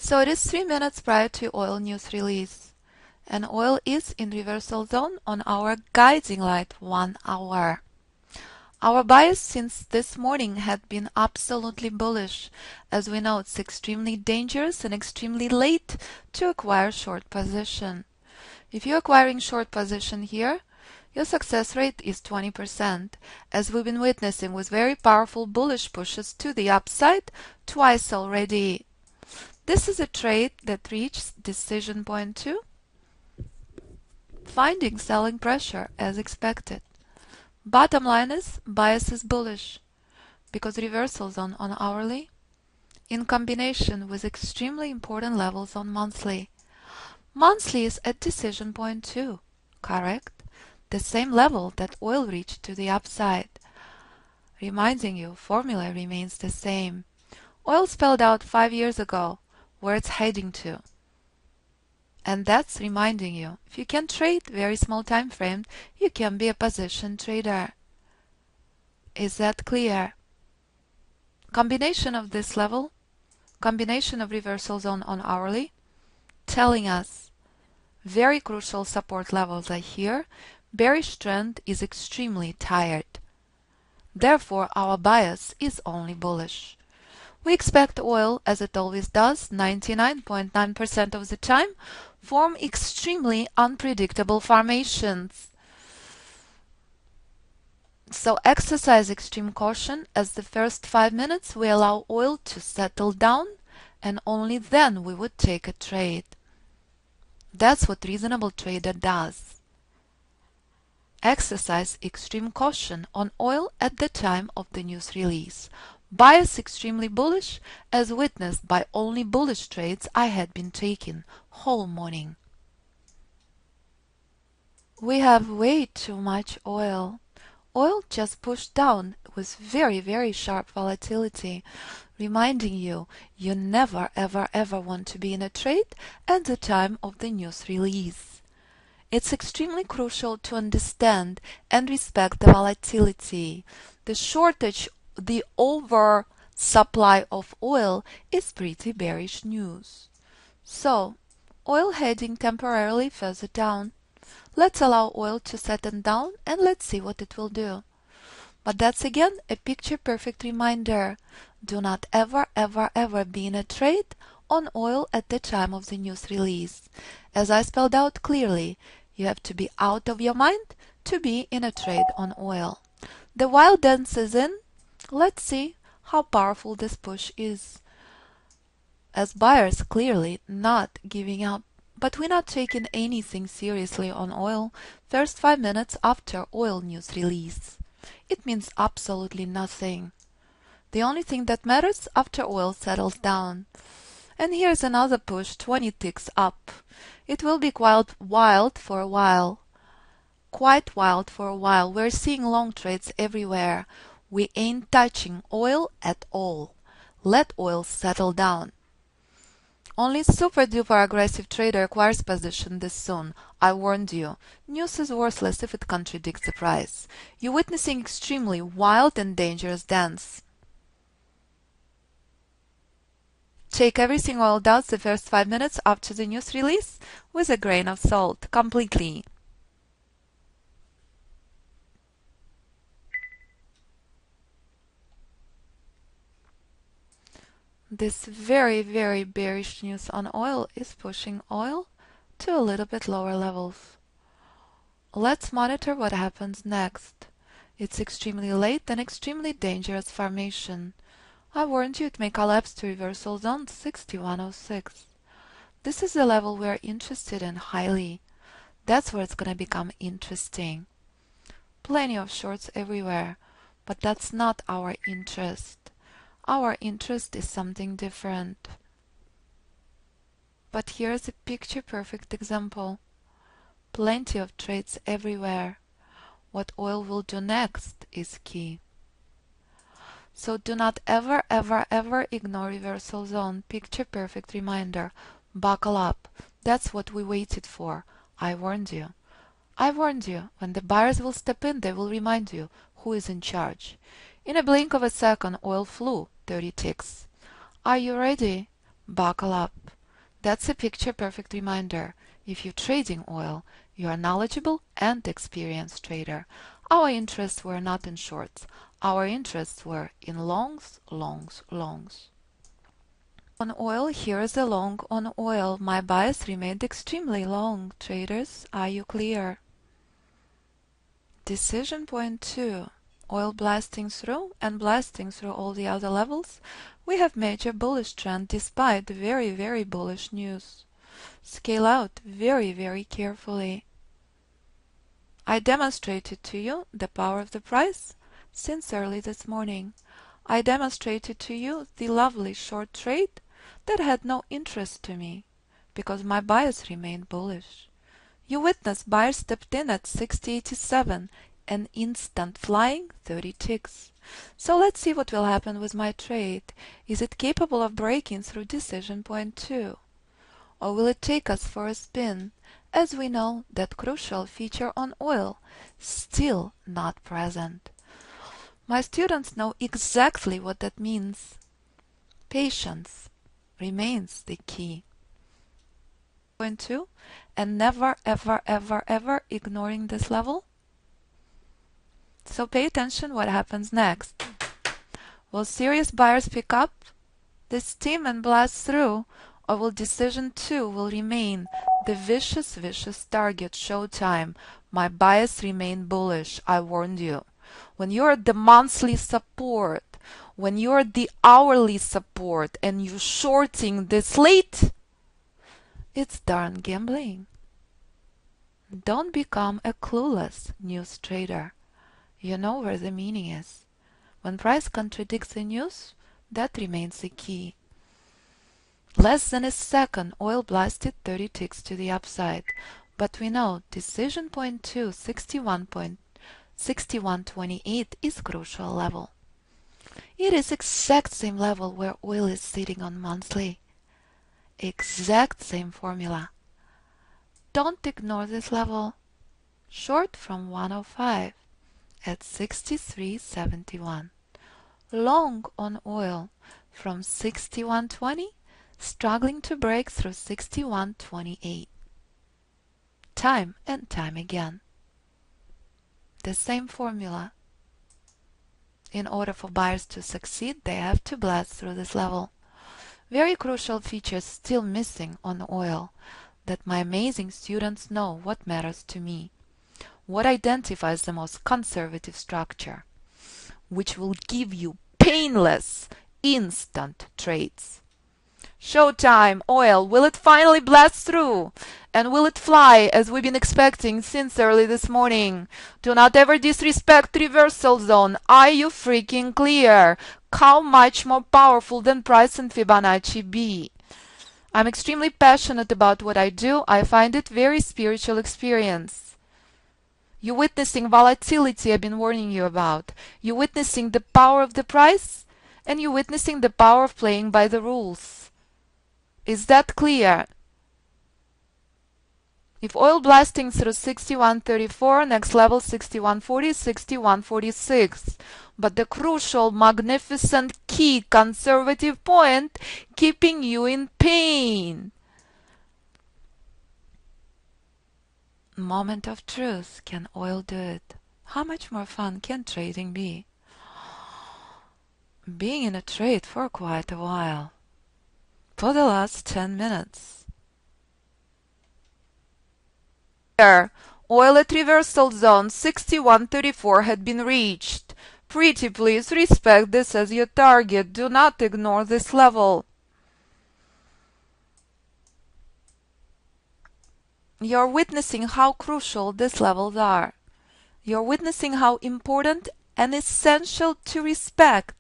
So it is 3 minutes prior to oil news release, and oil is in reversal zone on our guiding light 1 hour. Our bias since this morning had been absolutely bullish. As we know, it's extremely dangerous and extremely late to acquire short position. If you're acquiring short position here, your success rate is 20%, as we've been witnessing with very powerful bullish pushes to the upside twice already. This is a trade that reached decision point 2, finding selling pressure as expected. Bottom line is, bias is bullish, because reversal zone on hourly, in combination with extremely important levels on monthly. Monthly is at decision point 2, correct? The same level that oil reached to the upside. Reminding you, formula remains the same. Oil spelled out 5 years ago where it's heading to. And that's reminding you, if you can trade very small time frame, you can be a position trader. Is that clear? Combination of this level, combination of reversal zone on hourly, telling us very crucial support levels are here. Bearish trend is extremely tired. Therefore, our bias is only bullish. We expect oil, as it always does, 99.9% of the time, form extremely unpredictable formations. So exercise extreme caution, as the first 5 minutes we allow oil to settle down, and only then we would take a trade. That's what reasonable trader does. Exercise extreme caution on oil at the time of the news release. Bias extremely bullish, as witnessed by only bullish trades I had been taking whole morning. We have way too much oil. Oil just pushed down with very sharp volatility, reminding you, you never ever want to be in a trade at the time of the news release. It's extremely crucial to understand and respect the volatility. The shortage, the oversupply of oil is pretty bearish news. So, oil heading temporarily further down. Let's allow oil to settle down and let's see what it will do. But that's again a picture-perfect reminder. Do not ever be in a trade on oil at the time of the news release. As I spelled out clearly, you have to be out of your mind to be in a trade on oil. The wild dance is in. Let's see how powerful this push is. As buyers clearly not giving up. But we're not taking anything seriously on oil first 5 minutes after oil news release. It means absolutely nothing. The only thing that matters after oil settles down. And here's another push 20 ticks up. It will be quite wild for a while. Quite wild for a while. We're seeing long trades everywhere. We ain't touching oil at all. Let oil settle down. Only super duper aggressive trader acquires position this soon. I warned you. News is worthless if it contradicts the price. You're witnessing extremely wild and dangerous dance. Take everything oil does the first 5 minutes after the news release with a grain of salt, completely. This very bearish news on oil is pushing oil to a little bit lower levels. Let's monitor what happens next. It's extremely late and extremely dangerous formation. I warned you it may collapse to reversal zone 6106. This is the level we're interested in highly. That's where it's gonna become interesting. Plenty of shorts everywhere, but that's not our interest. Our interest is something different. But here's a picture-perfect example. Plenty of trades everywhere. What oil will do next is key. So do not ever ignore reversal zone. Picture-perfect reminder. Buckle up. That's what we waited for. I warned you. I warned you. When the buyers will step in, they will remind you who is in charge. In a blink of a second, oil flew 30 ticks. Are you ready? Buckle up. That's a picture-perfect reminder. If you're trading oil, you are a knowledgeable and experienced trader. Our interests were not in shorts. Our interests were in longs, longs, longs. On oil, here is a long on oil. My bias remained extremely long. Traders, are you clear? Decision point 2. Oil blasting through and blasting through all the other levels. We have major bullish trend despite very, very bullish news. Scale out very, very carefully. I demonstrated to you the power of the price since early this morning. I demonstrated to you the lovely short trade that had no interest to me because my bias remained bullish. You witnessed buyers stepped in at 60.87, an instant flying 30 ticks. So let's see what will happen with my trade. Is it capable of breaking through decision point 2? Or will it take us for a spin? As we know, that crucial feature on oil still not present. My students know exactly what that means. Patience remains the key. Point 2, and never ever ever ever ignoring this level. So pay attention what happens next. Will serious buyers pick up the steam and blast through, or will decision 2 will remain the vicious target? Showtime. My bias remained bullish. I warned you. When you're at the monthly support, when you're at the hourly support and you're shorting this late, it's darn gambling. Don't become a clueless news trader. You know where the meaning is. When price contradicts the news, that remains the key. Less than a second, oil blasted 30 ticks to the upside. But we know decision point 2, 61.28 is crucial level. It is exact same level where oil is sitting on monthly. Exact same formula. Don't ignore this level. Short from 105 at 63.71. Long on oil from 61.20, struggling to break through 61.28. Time and time again. The same formula. In order for buyers to succeed, they have to blast through this level. Very crucial features still missing on oil that my amazing students know what matters to me. What identifies the most conservative structure, which will give you painless, instant trades. Showtime, oil, will it finally blast through? And will it fly as we've been expecting since early this morning? Do not ever disrespect reversal zone. Are you freaking clear? How much more powerful than Price and Fibonacci be? I'm extremely passionate about what I do. I find it very spiritual experience. You're witnessing volatility I've been warning you about. You're witnessing the power of the price, and you're witnessing the power of playing by the rules. Is that clear? If oil blasting through 61.34, next level 61.40, 61.46. But the crucial, magnificent, key conservative point keeping you in pain. Moment of truth. Can oil do it? How much more fun can trading be? Being in a trade for quite a while. For the last 10 minutes. Oil at reversal zone 61.34 had been reached. Pretty please respect this as your target. Do not ignore this level. You're witnessing how crucial these levels are. You're witnessing how important and essential to respect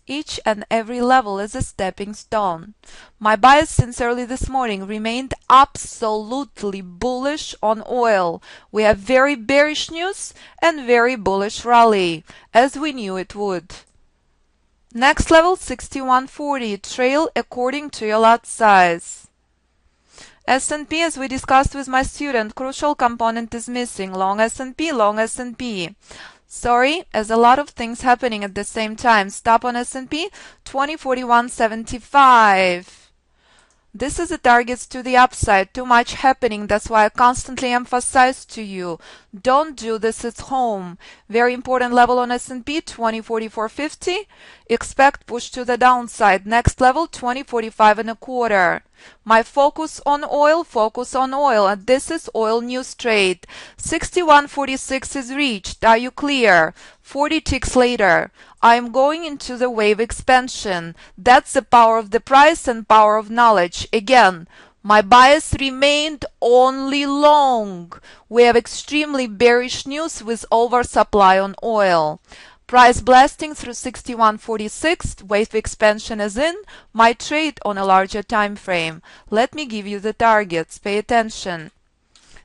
each and every level as a stepping stone. My bias since early this morning remained absolutely bullish on oil. We have very bearish news and very bullish rally, as we knew it would. Next level 61.40, trail according to your lot size. S&P, as we discussed with my student, crucial component is missing. Long S&P, long S&P. Sorry, as a lot of things happening at the same time. Stop on S&P, 2041.75. This is the targets to the upside. Too much happening. That's why I constantly emphasize to you, don't do this at home. Very important level on S&P, 2044.50. Expect push to the downside. Next level, 2045.25. My focus on oil, and this is oil news trade. 61.46 is reached. Are you clear? 40 ticks later, I'm going into the wave expansion. That's the power of the price and power of knowledge. Again, my bias remained only long. We have extremely bearish news with oversupply on oil. Price blasting through 61.46, wave expansion is in, my trade on a larger time frame. Let me give you the targets, pay attention.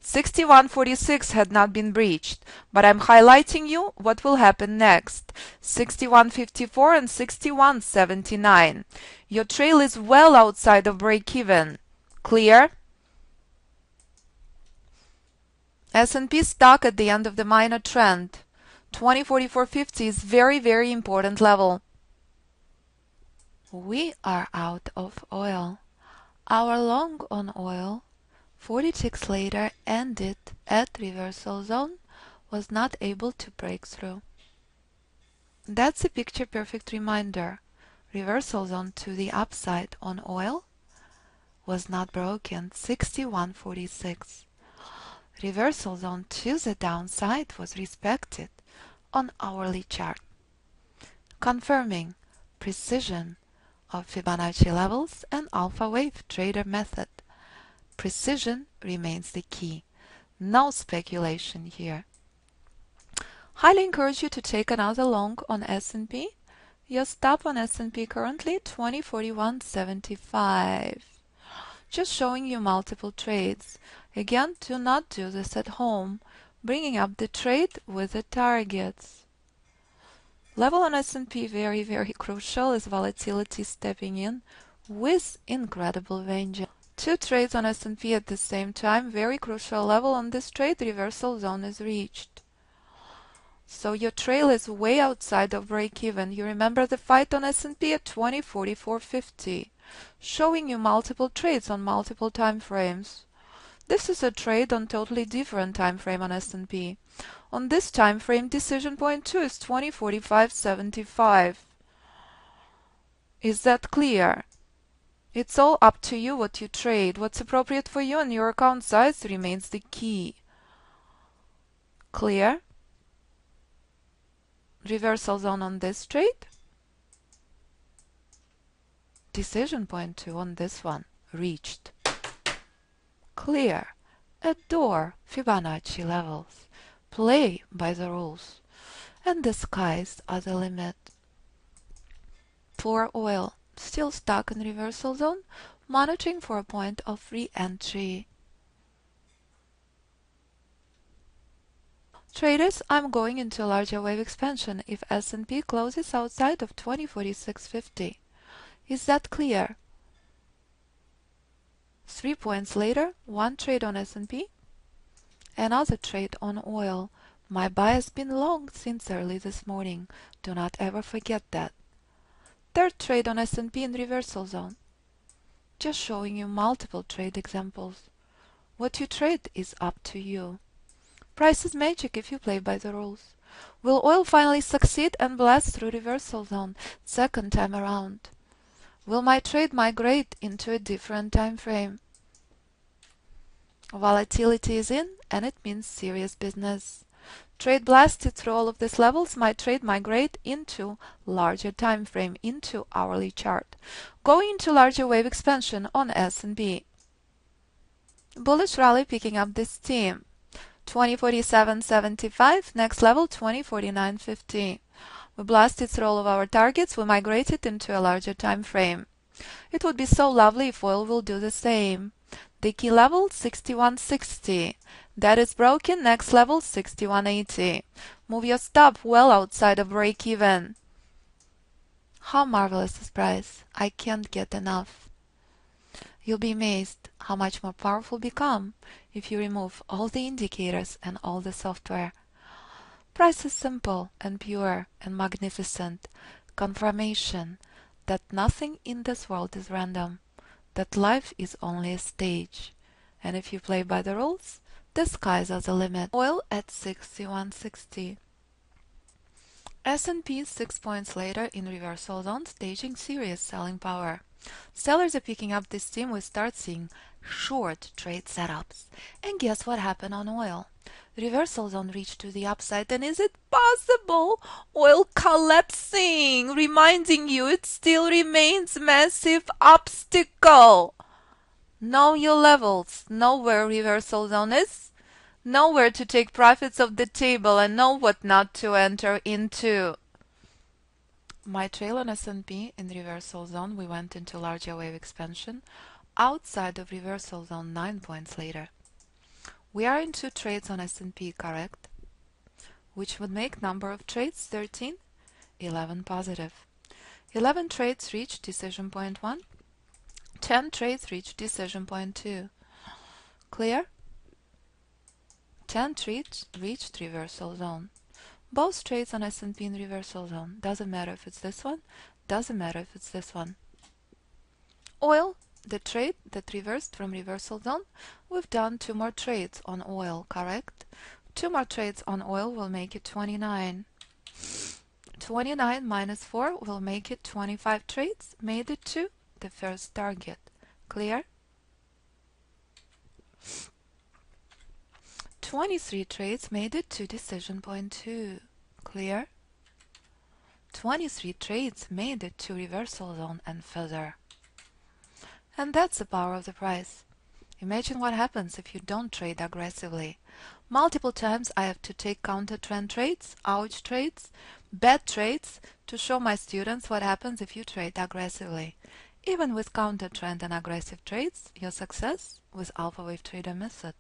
61.46 had not been breached, but I'm highlighting you what will happen next. 61.54 and 61.79. Your trail is well outside of break-even. Clear? S&P stock at the end of the minor trend. 2044.50 is very important level. We are out of oil. Our long on oil 40 ticks later ended at reversal zone, was not able to break through. That's a picture perfect reminder. Reversal zone to the upside on oil was not broken, 61.46. Reversal zone to the downside was respected on hourly chart, confirming precision of Fibonacci levels and alpha wave trader method. Precision remains the key. No speculation here. Highly encourage you to take another long on S&P. Your stop on S&P currently 2041.75. Just showing you multiple trades. Again, do not do this at home. Bringing up the trade with the targets. Level on S&P very crucial is volatility stepping in with incredible range. Two trades on S&P at the same time, very crucial level on this trade, reversal zone is reached. So your trail is way outside of break-even. You remember the fight on S&P at 2044.50, showing you multiple trades on multiple time frames. This is a trade on totally different time frame on S&P. On this time frame, decision point 2 is 2045.75. Is that clear? It's all up to you what you trade. What's appropriate for you and your account size remains the key. Clear? Reversal zone on this trade. Decision point 2 on this one reached. Clear. Adore Fibonacci levels. Play by the rules. And the skies are the limit. For oil, still stuck in reversal zone, monitoring for a point of re-entry. Traders, I'm going into a larger wave expansion if S&P closes outside of 2046.50. Is that clear? 3 points later, one trade on S&P, another trade on oil. My buy has been long since early this morning. Do not ever forget that. Third trade on S&P in reversal zone. Just showing you multiple trade examples. What you trade is up to you. Price is magic if you play by the rules. Will oil finally succeed and blast through reversal zone second time around? Will my trade migrate into a different time frame? Volatility is in and it means serious business. Trade blasted through all of these levels, my trade migrate into larger time frame, into hourly chart. Going into larger wave expansion on S&P. Bullish rally picking up this steam. 2047.75, next level 2049.50. We blasted through all of our targets, we migrated into a larger time frame. It would be so lovely if oil will do the same. The key level 61.60. That is broken, next level 61.80. Move your stop well outside of break even. How marvelous is price. I can't get enough. You'll be amazed how much more powerful become if you remove all the indicators and all the software. Price is simple and pure and magnificent. Confirmation that nothing in this world is random. that life is only a stage, and if you play by the rules, the sky's are the limit. Oil at 61.60. S&P 6 points later in reversal zone, staging serious selling power. Sellers are picking up this steam. We start seeing short trade setups. And guess what happened on oil? Reversal zone reached to the upside, and is it possible? Oil collapsing, reminding you it still remains massive obstacle. Know your levels, know where reversal zone is, know where to take profits off the table, and know what not to enter into. My trail on S&P in reversal zone, we went into larger wave expansion outside of reversal zone 9 points later. We are in 2 trades on S&P, correct? Which would make number of trades 13, 11 positive. 11 trades reached decision point 1, 10 trades reached decision point 2. Clear? 10 trades reached reversal zone. Both trades on S&P in reversal zone. Doesn't matter if it's this one, doesn't matter if it's this one. Oil, the trade that reversed from reversal zone, we've done 2 more trades on oil, correct? 2 more trades on oil will make it 29. 29 minus 4 will make it 25 trades, made it to the first target. Clear? 23 trades made it to decision point 2. Clear? 23 trades made it to reversal zone and further. And that's the power of the price. Imagine what happens if you don't trade aggressively. Multiple times I have to take counter trend trades, ouch trades, bad trades to show my students what happens if you trade aggressively. Even with counter trend and aggressive trades, your success with Alpha Wave Trader Method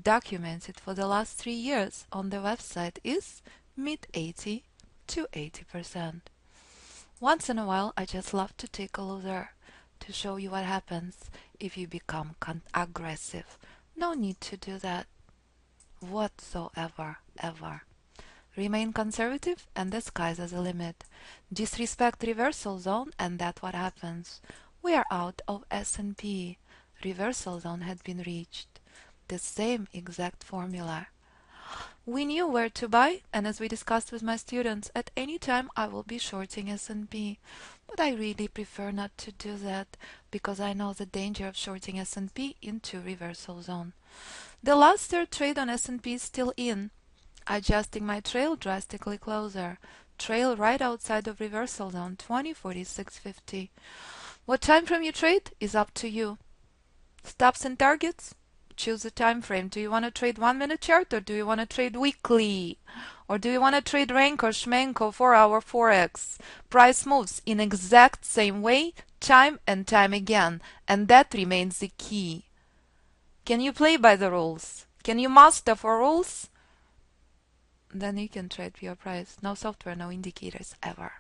documented for the last 3 years on the website is mid-80 to 80%. Once in a while, I just love to take a loser to show you what happens if you become aggressive. No need to do that whatsoever, ever. Remain conservative and the sky's the limit. Disrespect reversal zone and that's what happens. We are out of S&P. Reversal zone had been reached. The same exact formula. We knew where to buy, and as we discussed with my students, at any time I will be shorting S&P. But I really prefer not to do that because I know the danger of shorting S&P into reversal zone. The last 3rd trade on S&P is still in. Adjusting my trail drastically closer. Trail right outside of reversal zone 2046.50. What time frame you trade is up to you. Stops and targets? Choose the time frame. Do you want to trade 1 minute chart or do you want to trade weekly? Or do you want to trade rank or shmenko 4-hour forex? Price moves in exact same way time and time again, and that remains the key. Can you play by the rules? Can you master 4 rules? Then you can trade pure price. No software, no indicators ever.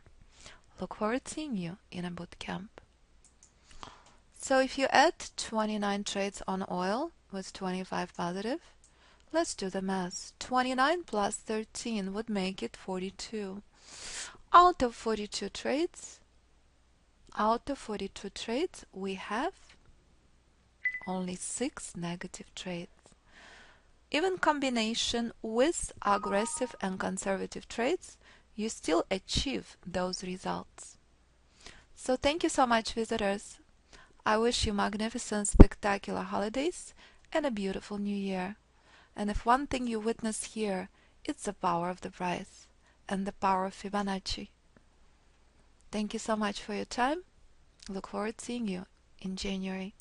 Look forward to seeing you in a boot camp. So if you add 29 trades on oil with 25 positive, let's do the math. 29 plus 13 would make it 42. Out of 42 trades, we have only 6 negative trades. Even combination with aggressive and conservative trades, you still achieve those results. So thank you so much, visitors. I wish you magnificent, spectacular holidays and a beautiful new year. And if one thing you witness here, it's the power of the price and the power of Fibonacci. Thank you so much for your time. Look forward to seeing you in January.